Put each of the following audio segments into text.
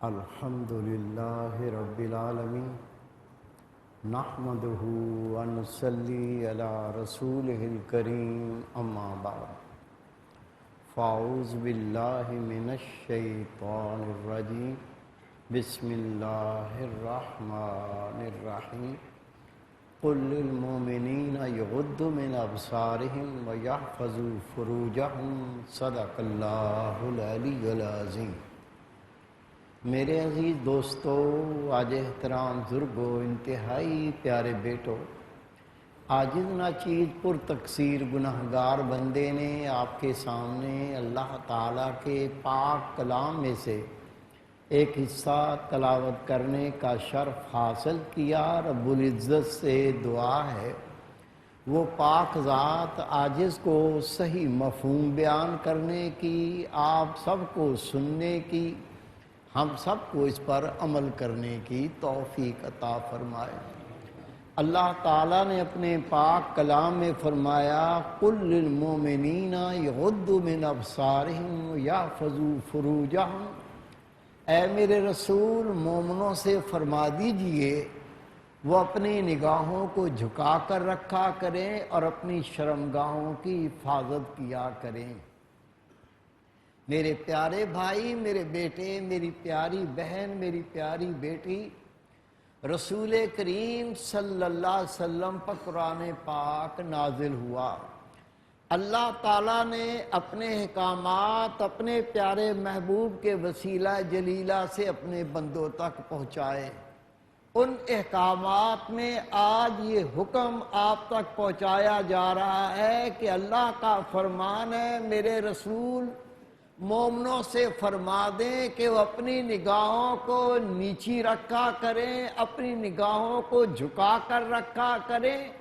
الحمد للہ رب العالمین نحمدہ ونصلی علی رسولہ الکریم اما بعد فاعوذ باللہ من الشیطان الرجیم بسم اللہ الرحمن الرحیم قل للمؤمنین یغضوا من ابصارہم ویحفظوا فروجہم صدق اللہ العلی العظیم۔ میرے عزیز دوستو، واجہ احترام بزرگو، انتہائی پیارے بیٹو، عاجز ناچیز پر تقصیر گناہگار بندے نے آپ کے سامنے اللہ تعالیٰ کے پاک کلام میں سے ایک حصہ تلاوت کرنے کا شرف حاصل کیا۔ رب العزت سے دعا ہے وہ پاک ذات عاجز کو صحیح مفہوم بیان کرنے کی، آپ سب کو سننے کی، ہم سب کو اس پر عمل کرنے کی توفیق عطا فرمائے۔ اللہ تعالیٰ نے اپنے پاک کلام میں فرمایا قُلْ لِلْمُؤْمِنِينَ يَغُضُّوا مِنْ أَبْصَارِهِمْ وَيَحْفَظُوا فُرُوجَهُمْ، اے میرے رسول مومنوں سے فرما دیجئے وہ اپنی نگاہوں کو جھکا کر رکھا کریں اور اپنی شرمگاہوں کی حفاظت کیا کریں۔ میرے پیارے بھائی، میرے بیٹے، میری پیاری بہن، میری پیاری بیٹی، رسول کریم صلی اللہ علیہ وسلم پر قرآن پاک نازل ہوا۔ اللہ تعالیٰ نے اپنے احکامات اپنے پیارے محبوب کے وسیلہ جلیلہ سے اپنے بندوں تک پہنچائے۔ ان احکامات میں آج یہ حکم آپ تک پہنچایا جا رہا ہے کہ اللہ کا فرمان ہے میرے رسول مومنوں سے فرما دیں کہ وہ اپنی نگاہوں کو نیچی رکھا کریں، اپنی نگاہوں کو جھکا کر رکھا کریں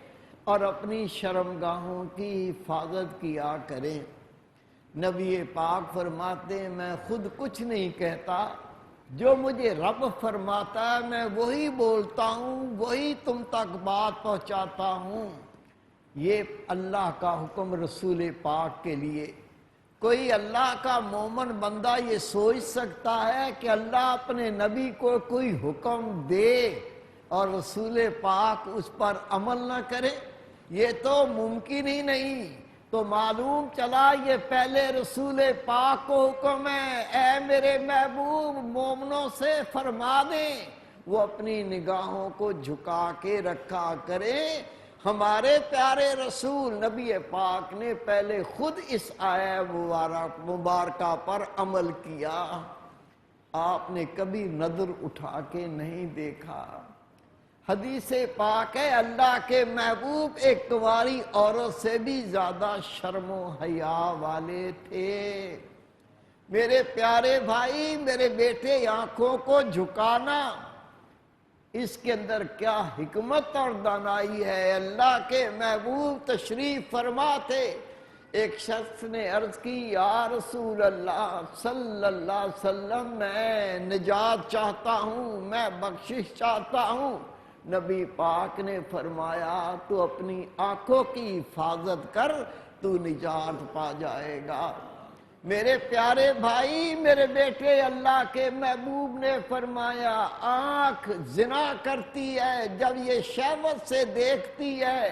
اور اپنی شرمگاہوں کی حفاظت کیا کریں۔ نبی پاک فرماتے ہیں میں خود کچھ نہیں کہتا، جو مجھے رب فرماتا ہے میں وہی بولتا ہوں، وہی تم تک بات پہنچاتا ہوں۔ یہ اللہ کا حکم رسول پاک کے لیے۔ کوئی اللہ کا مومن بندہ یہ سوچ سکتا ہے کہ اللہ اپنے نبی کو کوئی حکم دے اور رسول پاک اس پر عمل نہ کرے؟ یہ تو ممکن ہی نہیں۔ تو معلوم چلا یہ پہلے رسول پاک کو حکم ہے اے میرے محبوب مومنوں سے فرما دیں وہ اپنی نگاہوں کو جھکا کے رکھا کریں۔ ہمارے پیارے رسول نبی پاک نے پہلے خود اس آیہ مبارکہ پر عمل کیا۔ آپ نے کبھی نظر اٹھا کے نہیں دیکھا۔ حدیث پاک ہے اللہ کے محبوب ایک کنواری عورت سے بھی زیادہ شرم و حیا والے تھے۔ میرے پیارے بھائی، میرے بیٹے، آنکھوں کو جھکانا اس کے اندر کیا حکمت اور دانائی ہے۔ اللہ کے محبوب تشریف فرما تھے۔ ایک شخص نے عرض کی یا رسول اللہ صلی اللہ علیہ وسلم میں نجات چاہتا ہوں، میں بخشش چاہتا ہوں۔ نبی پاک نے فرمایا تو اپنی آنکھوں کی حفاظت کر، تو نجات پا جائے گا۔ میرے پیارے بھائی، میرے بیٹے، اللہ کے محبوب نے فرمایا آنکھ زنا کرتی ہے جب یہ شہوت سے دیکھتی ہے،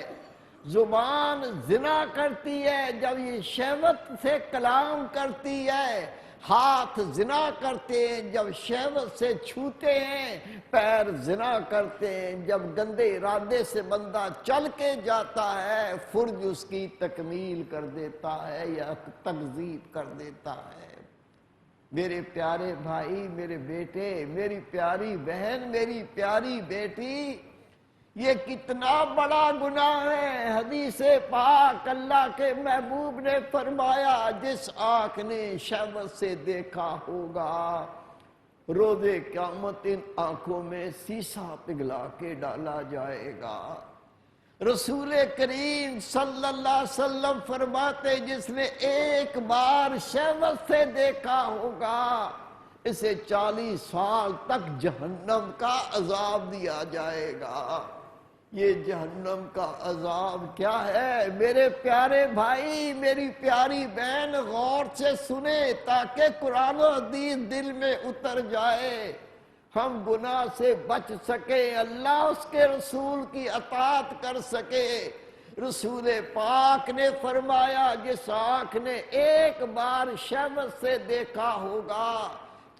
زبان زنا کرتی ہے جب یہ شہوت سے کلام کرتی ہے، ہاتھ زنا کرتے ہیں جب شہوت سے چھوتے ہیں، پیر زنا کرتے ہیں جب گندے ارادے سے بندہ چل کے جاتا ہے، فرج اس کی تکمیل کر دیتا ہے یا تکذیب کر دیتا ہے۔ میرے پیارے بھائی، میرے بیٹے، میری پیاری بہن، میری پیاری بیٹی، یہ کتنا بڑا گناہ ہے۔ حدیث پاک اللہ کے محبوب نے فرمایا جس آنکھ نے شہوت سے دیکھا ہوگا روز قیامت ان آنکھوں میں سیسا پگھلا کے ڈالا جائے گا۔ رسول کریم صلی اللہ علیہ وسلم فرماتے جس نے ایک بار شہوت سے دیکھا ہوگا اسے 40 سال تک جہنم کا عذاب دیا جائے گا۔ یہ جہنم کا عذاب کیا ہے؟ میرے پیارے بھائی، میری پیاری بہن، غور سے سنیں تاکہ قرآن و حدیث دل میں اتر جائے، ہم گناہ سے بچ سکے، اللہ اس کے رسول کی اطاعت کر سکے۔ رسول پاک نے فرمایا جس آنکھ نے ایک بار شہوت سے دیکھا ہوگا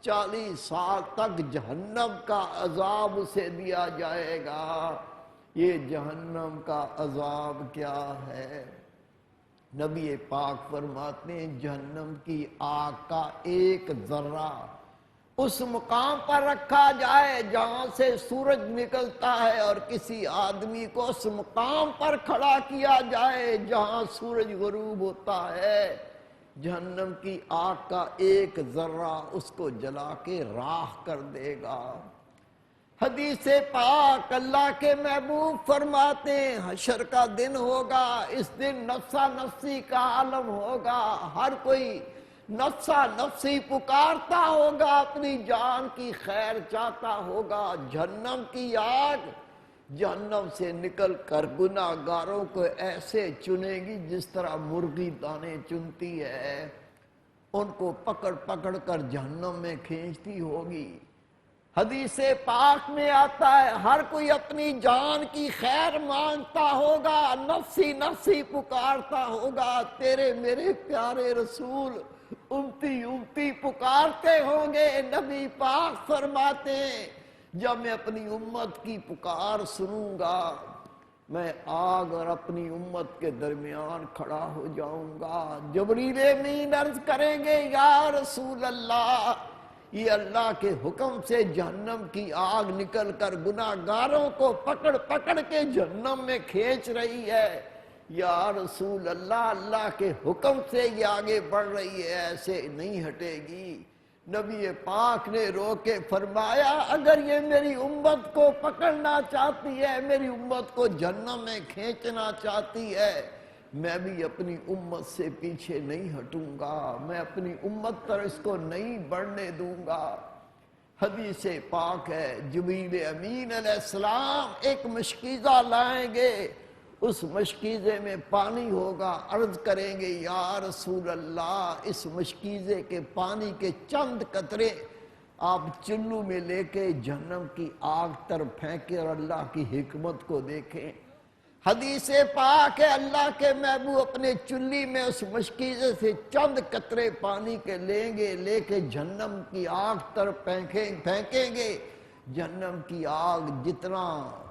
40 سال تک جہنم کا عذاب اسے دیا جائے گا۔ یہ جہنم کا عذاب کیا ہے؟ نبی پاک فرماتے ہیں جہنم کی آگ کا ایک ذرہ اس مقام پر رکھا جائے جہاں سے سورج نکلتا ہے، اور کسی آدمی کو اس مقام پر کھڑا کیا جائے جہاں سورج غروب ہوتا ہے، جہنم کی آگ کا ایک ذرہ اس کو جلا کے راکھ کر دے گا۔ حدیث پاک اللہ کے محبوب فرماتے ہیں حشر کا دن ہوگا، اس دن نفسا نفسی کا عالم ہوگا، ہر کوئی نفسا نفسی پکارتا ہوگا، اپنی جان کی خیر چاہتا ہوگا۔ جہنم کی آگ جہنم سے نکل کر گناہ گاروں کو ایسے چنے گی جس طرح مرغی دانے چنتی ہے، ان کو پکڑ پکڑ کر جہنم میں کھینچتی ہوگی۔ حدیث پاک میں آتا ہے ہر کوئی اپنی جان کی خیر مانگتا ہوگا، نفسی نفسی پکارتا ہوگا۔ تیرے میرے پیارے رسول امتی امتی پکارتے ہوں گے۔ نبی پاک فرماتے ہیں جب میں اپنی امت کی پکار سنوں گا، میں آگ اور اپنی امت کے درمیان کھڑا ہو جاؤں گا۔ جبریل امین عرض کریں گے یا رسول اللہ، یہ اللہ کے حکم سے جہنم کی آگ نکل کر گناہ گاروں کو پکڑ پکڑ کے جہنم میں کھینچ رہی ہے۔ یا رسول اللہ، اللہ کے حکم سے یہ آگے بڑھ رہی ہے، ایسے نہیں ہٹے گی۔ نبی پاک نے رو کے فرمایا اگر یہ میری امت کو پکڑنا چاہتی ہے، میری امت کو جہنم میں کھینچنا چاہتی ہے، میں بھی اپنی امت سے پیچھے نہیں ہٹوں گا، میں اپنی امت پر اس کو نہیں بڑھنے دوں گا۔ حدیث پاک ہے جبریل امین علیہ السلام ایک مشکیزہ لائیں گے، اس مشکیزے میں پانی ہوگا، عرض کریں گے یا رسول اللہ اس مشکیزے کے پانی کے چند قطرے آپ چلو میں لے کے جہنم کی آگ طرف پھینکیں اور اللہ کی حکمت کو دیکھیں۔ حدیث پاک ہے اللہ کے محبوب اپنے چلی میں اس مشکیزے سے چند قطرے پانی کے لیں گے، لے کے جہنم کی آگ طرف پھینکیں گے۔ جہنم کی آگ جتنا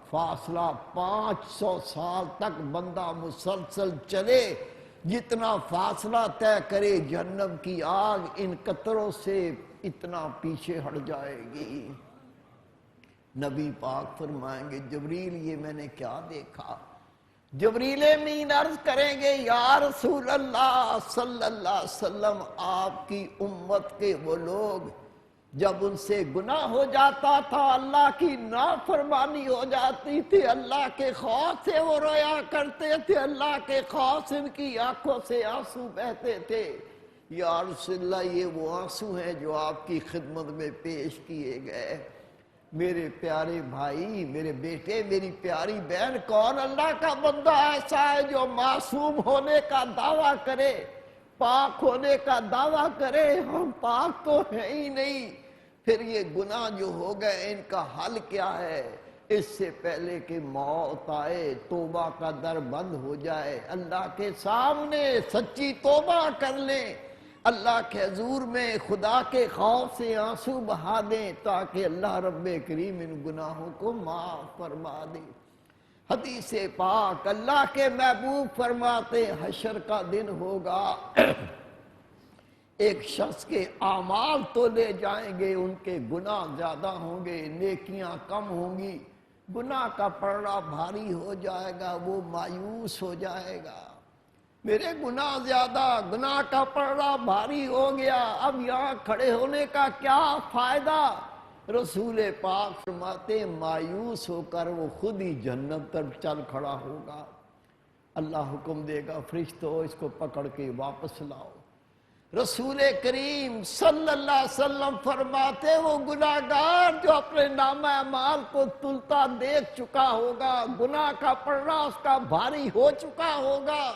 فاصلہ 500 سال تک بندہ مسلسل چلے، جتنا فاصلہ طے کرے جہنم کی آگ ان قطروں سے اتنا پیچھے ہٹ جائے گی۔ نبی پاک فرمائیں گے جبریل یہ میں نے کیا دیکھا؟ جبریل امین عرض کریں گے یا رسول اللہ صلی اللہ علیہ وسلم آپ کی امت کے وہ لوگ جب ان سے گناہ ہو جاتا تھا، اللہ کی نافرمانی ہو جاتی تھی، اللہ کے خوف سے وہ رویا کرتے تھے، اللہ کے خوف سے ان کی آنکھوں سے آنسو بہتے تھے۔ یا رسول اللہ یہ وہ آنسو ہیں جو آپ کی خدمت میں پیش کیے گئے۔ میرے پیارے بھائی، میرے بیٹے، میری پیاری بہن، کون اللہ کا بندہ ایسا ہے جو معصوم ہونے کا دعویٰ کرے، پاک ہونے کا دعویٰ کرے؟ ہم پاک تو ہیں ہی نہیں۔ پھر یہ گناہ جو ہو گئے ان کا حل کیا ہے؟ اس سے پہلے کہ موت آئے توبہ کا در بند ہو جائے، اللہ کے سامنے سچی توبہ کر لیں، اللہ کے حضور میں خدا کے خوف سے آنسو بہا دیں تاکہ اللہ رب کریم ان گناہوں کو معاف فرما دے۔ حدیث پاک اللہ کے محبوب فرماتے حشر کا دن ہوگا، ایک شخص کے اعمال تو لے جائیں گے، ان کے گناہ زیادہ ہوں گے، نیکیاں کم ہوں گی، گناہ کا پڑا بھاری ہو جائے گا، وہ مایوس ہو جائے گا، میرے گناہ زیادہ، گناہ کا پڑا بھاری ہو گیا، اب یہاں کھڑے ہونے کا کیا فائدہ؟ رسول پاک فرماتے مایوس ہو کر وہ خود ہی جنت طرف چل کھڑا ہوگا۔ اللہ حکم دے گا فرشتوں اس کو پکڑ کے واپس لاؤ۔ رسول کریم صلی اللہ علیہ وسلم فرماتے وہ گناہگار جو اپنے نامہ اعمال کو تلتا دیکھ چکا ہوگا، گناہ کا پڑنا اس کا بھاری ہو چکا ہوگا،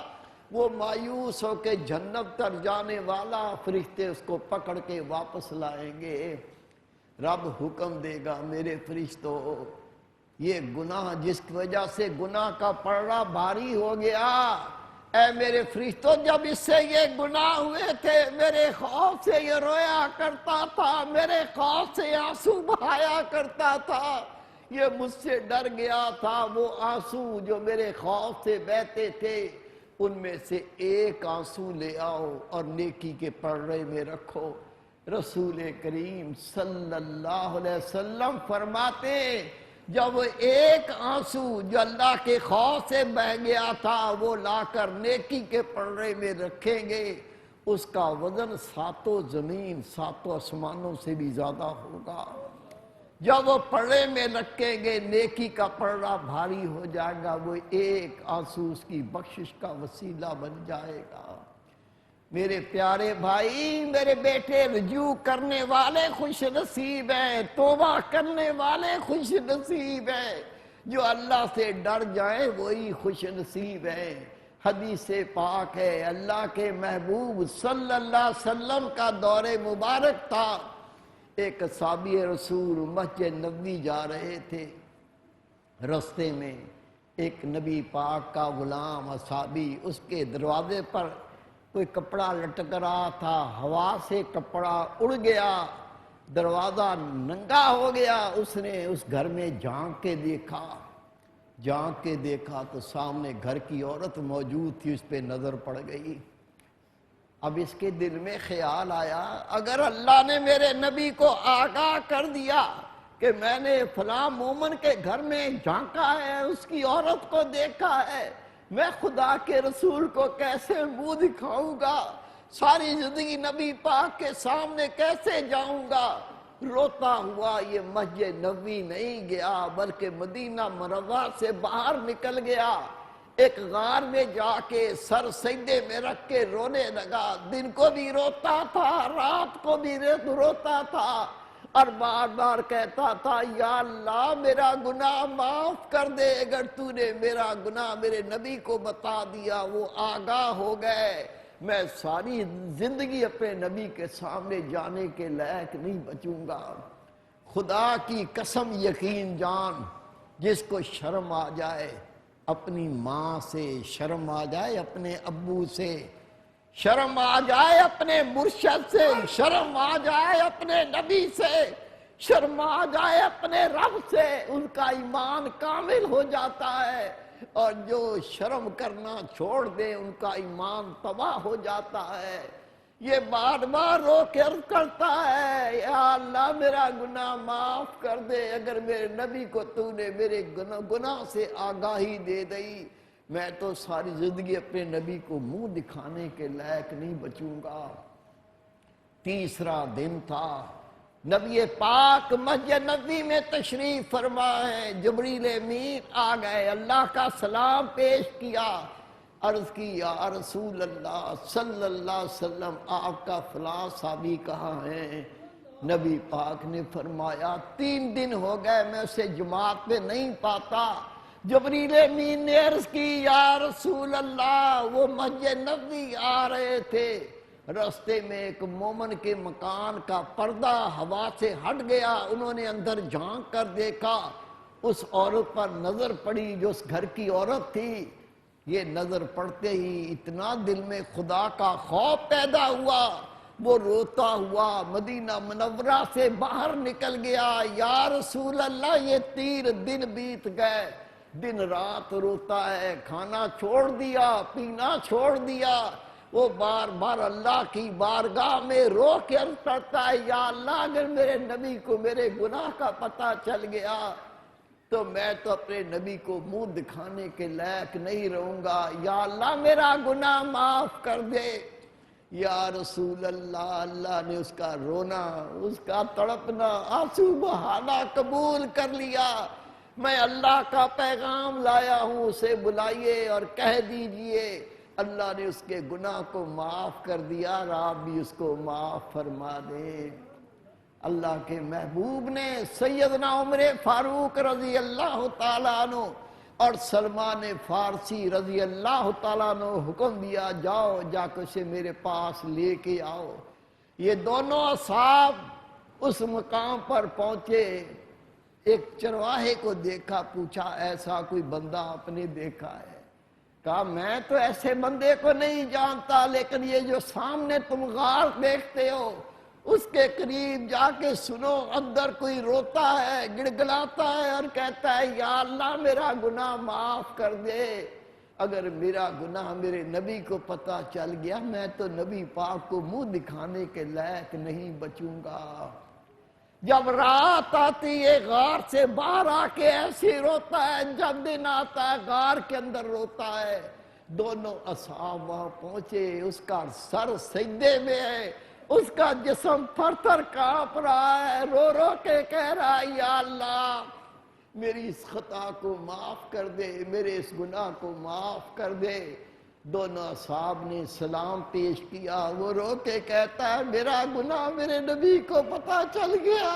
وہ مایوس ہو کے جہنم تر جانے والا، فرشتے اس کو پکڑ کے واپس لائیں گے۔ رب حکم دے گا میرے فرشتوں، یہ گناہ جس کی وجہ سے گناہ کا پڑنا بھاری ہو گیا، اے میرے فرشتوں جب اس سے یہ گناہ ہوئے تھے میرے خوف سے یہ رویا کرتا تھا، میرے خوف سے آنسو بہایا کرتا تھا، یہ مجھ سے ڈر گیا تھا، وہ آنسو جو میرے خوف سے بہتے تھے ان میں سے ایک آنسو لے آؤ اور نیکی کے پڑے میں رکھو۔ رسول کریم صلی اللہ علیہ وسلم فرماتے جب ایک آنسو جو اللہ کے خوف سے بہہ گیا تھا وہ لا کر نیکی کے پڑے میں رکھیں گے، اس کا وزن ساتوں زمین ساتوں آسمانوں سے بھی زیادہ ہوگا۔ جب وہ پڑے میں رکھیں گے نیکی کا پڑا بھاری ہو جائے گا، وہ ایک آنسو اس کی بخشش کا وسیلہ بن جائے گا۔ میرے پیارے بھائی، میرے بیٹے، رجوع کرنے والے خوش نصیب ہیں، توبہ کرنے والے خوش نصیب ہیں، جو اللہ سے ڈر جائیں وہی خوش نصیب ہیں۔ حدیث پاک ہے، اللہ کے محبوب صلی اللہ علیہ وسلم کا دور مبارک تھا، ایک صحابی رسول مسجد نبوی جا رہے تھے، رستے میں ایک نبی پاک کا غلام صحابی اس کے دروازے پر کوئی کپڑا لٹک رہا تھا، ہوا سے کپڑا اڑ گیا، دروازہ ننگا ہو گیا، اس نے اس گھر میں جھانک کے دیکھا تو سامنے گھر کی عورت موجود تھی، اس پہ نظر پڑ گئی۔ اب اس کے دل میں خیال آیا اگر اللہ نے میرے نبی کو آگاہ کر دیا کہ میں نے فلاں مومن کے گھر میں جھانکا ہے، اس کی عورت کو دیکھا ہے، میں خدا کے رسول کو کیسے منہ دکھاؤں گا، ساری زندگی نبی پاک کے سامنے کیسے جاؤں گا؟ روتا ہوا یہ مسجد نبوی نہیں گیا بلکہ مدینہ منورہ سے باہر نکل گیا، ایک غار میں جا کے سر سجدے میں رکھ کے رونے لگا، دن کو بھی روتا تھا رات کو بھی روتا تھا، اور بار بار کہتا تھا یا اللہ میرا گناہ معاف کر دے، اگر تو نے میرا گناہ میرے نبی کو بتا دیا وہ آگاہ ہو گئے، میں ساری زندگی اپنے نبی کے سامنے جانے کے لائق نہیں بچوں گا۔ خدا کی قسم یقین جان، جس کو شرم آ جائے اپنی ماں سے، شرم آ جائے اپنے ابو سے، شرم آ جائے اپنے مرشد سے، شرم آ جائے اپنے نبی سے، شرم آ جائے اپنے رب سے، ان کا ایمان کامل ہو جاتا ہے، اور جو شرم کرنا چھوڑ دے ان کا ایمان تباہ ہو جاتا ہے۔ یہ بار بار رو کے عرض کرتا ہے یا اللہ میرا گناہ معاف کر دے، اگر میرے نبی کو تو نے میرے گناہ سے آگاہی دے دی، میں تو ساری زندگی اپنے نبی کو منہ دکھانے کے لائق نہیں بچوں گا۔ تیسرا دن تھا، نبی پاک مسجد نبوی میں تشریف فرما ہے، جبریل امین آ گئے، اللہ کا سلام پیش کیا، عرض کی یا رسول اللہ صلی اللہ علیہ وسلم آپ کا فلاں صحابی کہاں ہے؟ نبی پاک نے فرمایا 3 دن ہو گئے میں اسے جماعت پہ نہیں پاتا۔ جبریل امین نے عرض کی یا رسول اللہ وہ مسجد نبوی آ رہے تھے، راستے میں ایک مومن کے مکان کا پردہ ہوا سے ہٹ گیا، انہوں نے اندر جھانک کر دیکھا، اس عورت پر نظر پڑی جو اس گھر کی عورت تھی، یہ نظر پڑتے ہی اتنا دل میں خدا کا خوف پیدا ہوا، وہ روتا ہوا مدینہ منورہ سے باہر نکل گیا، یا رسول اللہ یہ 3 دن بیت گئے، دن رات روتا ہے، کھانا چھوڑ دیا، پینا چھوڑ دیا، وہ بار بار اللہ کی بارگاہ میں رو کے عرض کرتا ہے یا اللہ اگر میرے نبی کو میرے گناہ کا پتہ چل گیا تو میں تو اپنے نبی کو منہ دکھانے کے لائق نہیں رہوں گا، یا اللہ میرا گناہ معاف کر دے۔ یا رسول اللہ، اللہ نے اس کا رونا، اس کا تڑپنا، آنسو بہانا قبول کر لیا، میں اللہ کا پیغام لایا ہوں، اسے بلائیے اور کہہ دیجئے اللہ نے اس کے گناہ کو معاف کر دیا، آپ بھی اس کو معاف فرما دے۔ اللہ کے محبوب نے سیدنا عمر فاروق رضی اللہ تعالیٰ عنہ اور سلمان فارسی رضی اللہ تعالیٰ عنہ حکم دیا، جاؤ جا کے اسے میرے پاس لے کے آؤ۔ یہ دونوں اصحاب اس مقام پر پہنچے، ایک چرواہے کو دیکھا، پوچھا ایسا کوئی بندہ آپ نے دیکھا ہے؟ کہا میں تو ایسے بندے کو نہیں جانتا، لیکن یہ جو سامنے تم غار دیکھتے ہو اس کے قریب جا کے سنو، اندر کوئی روتا ہے، گڑگڑاتا ہے اور کہتا ہے یا اللہ میرا گناہ معاف کر دے۔ اگر میرا گناہ میرے نبی کو پتہ چل گیا میں تو نبی پاک کو منہ دکھانے کے لائق نہیں بچوں گا۔ جب رات آتی ہے غار سے باہر آ کے ایسے روتا ہے، جب دن آتا ہے غار کے اندر روتا ہے۔ دونوں اصحاب وہاں پہنچے، اس کا سر سجدے میں ہے، اس کا جسم تھر تھر کانپ رہا ہے، رو رو کے کہہ رہا ہے یا اللہ میری اس خطا کو معاف کر دے، میرے اس گناہ کو معاف کر دے۔ دونوں اصحاب نے سلام پیش کیا، وہ رو کے کہتا ہے میرا گناہ میرے نبی کو پتہ چل گیا۔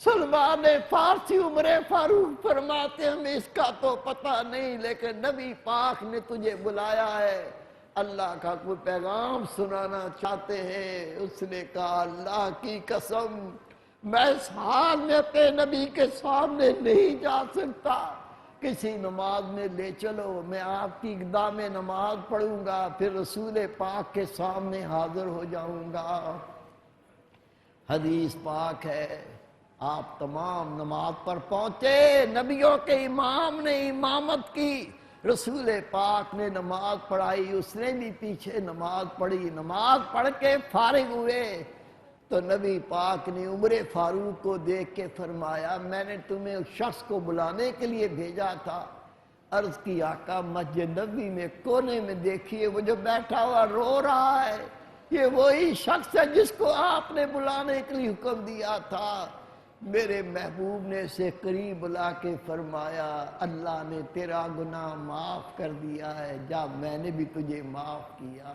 سلمان فارسی عمر فاروق فرماتے ہمیں اس کا تو پتہ نہیں، لیکن نبی پاک نے تجھے بلایا ہے، اللہ کا کوئی پیغام سنانا چاہتے ہیں۔ اس نے کہا اللہ کی قسم میں اس حال میں اپنے نبی کے سامنے نہیں جا سکتا، کسی نماز میں لے چلو، میں آپ کی اقدام نماز پڑھوں گا، پھر رسول پاک کے سامنے حاضر ہو جاؤں گا۔ حدیث پاک ہے، آپ تمام نماز پر پہنچے، نبیوں کے امام نے امامت کی، رسول پاک نے نماز پڑھائی، اس نے بھی پیچھے نماز پڑھی، نماز پڑھ کے فارغ ہوئے تو نبی پاک نے عمر فاروق کو دیکھ کے فرمایا میں نے تمہیں اس شخص کو بلانے کے لیے بھیجا تھا۔ عرض کی آقا مسجد نبوی میں کونے میں دیکھیے وہ جو بیٹھا ہوا رو رہا ہے، یہ وہی شخص ہے جس کو آپ نے بلانے کے لیے حکم دیا تھا۔ میرے محبوب نے اسے قریب بلا کے فرمایا اللہ نے تیرا گناہ معاف کر دیا ہے، جا میں نے بھی تجھے معاف کیا۔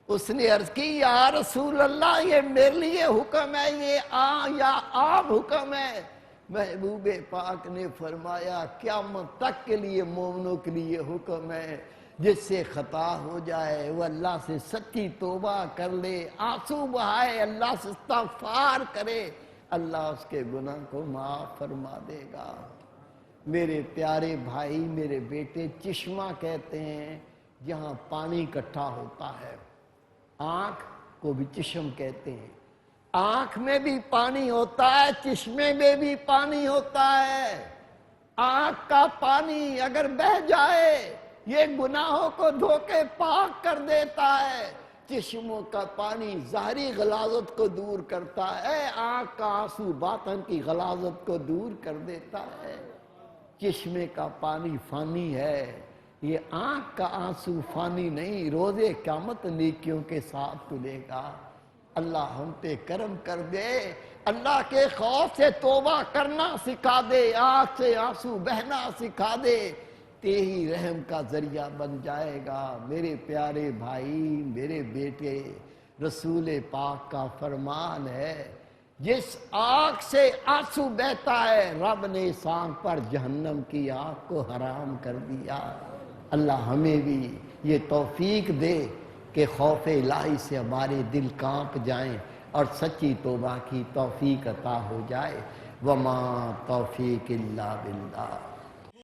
اس نے عرض کی یا رسول اللہ یہ میرے لیے حکم ہے یہ یا آپ حکم ہے؟ محبوب پاک نے فرمایا قیامت تک کے لیے مومنوں کے لیے حکم ہے، جس سے خطا ہو جائے وہ اللہ سے سچی توبہ کر لے، آنسو بہائے، اللہ سے استغفار کرے، اللہ اس کے گناہ کو معاف فرما دے گا۔ میرے پیارے بھائی میرے بیٹے، چشمہ کہتے ہیں جہاں پانی اکٹھا ہوتا ہے، آنکھ کو بھی چشم کہتے ہیں، آنکھ میں بھی پانی ہوتا ہے، چشمے میں بھی پانی ہوتا ہے۔ آنکھ کا پانی اگر بہہ جائے یہ گناہوں کو دھو کے پاک کر دیتا ہے، چشموں کا پانی ظاہری غلاظت کو دور کرتا ہے، آنکھ کا آنسو باطن کی غلاظت کو دور کر دیتا ہے۔ چشمے کا پانی فانی ہے، یہ آنکھ کا آنسو فانی نہیں، روز قیامت نیکیوں کے ساتھ تلے گا۔ اللہ ہم پہ کرم کر دے، اللہ کے خوف سے توبہ کرنا سکھا دے، آنکھ سے آنسو بہنا سکھا دے، تیری رحم کا ذریعہ بن جائے گا۔ میرے پیارے بھائی میرے بیٹے، رسول پاک کا فرمان ہے جس آنکھ سے آنسو بہتا ہے رب نے اس آنکھ پر جہنم کی آنکھ کو حرام کر دیا۔ اللہ ہمیں بھی یہ توفیق دے کہ خوف الہی سے ہمارے دل کانپ جائیں اور سچی توبہ کی توفیق عطا ہو جائے۔ وما توفیق الا باللہ۔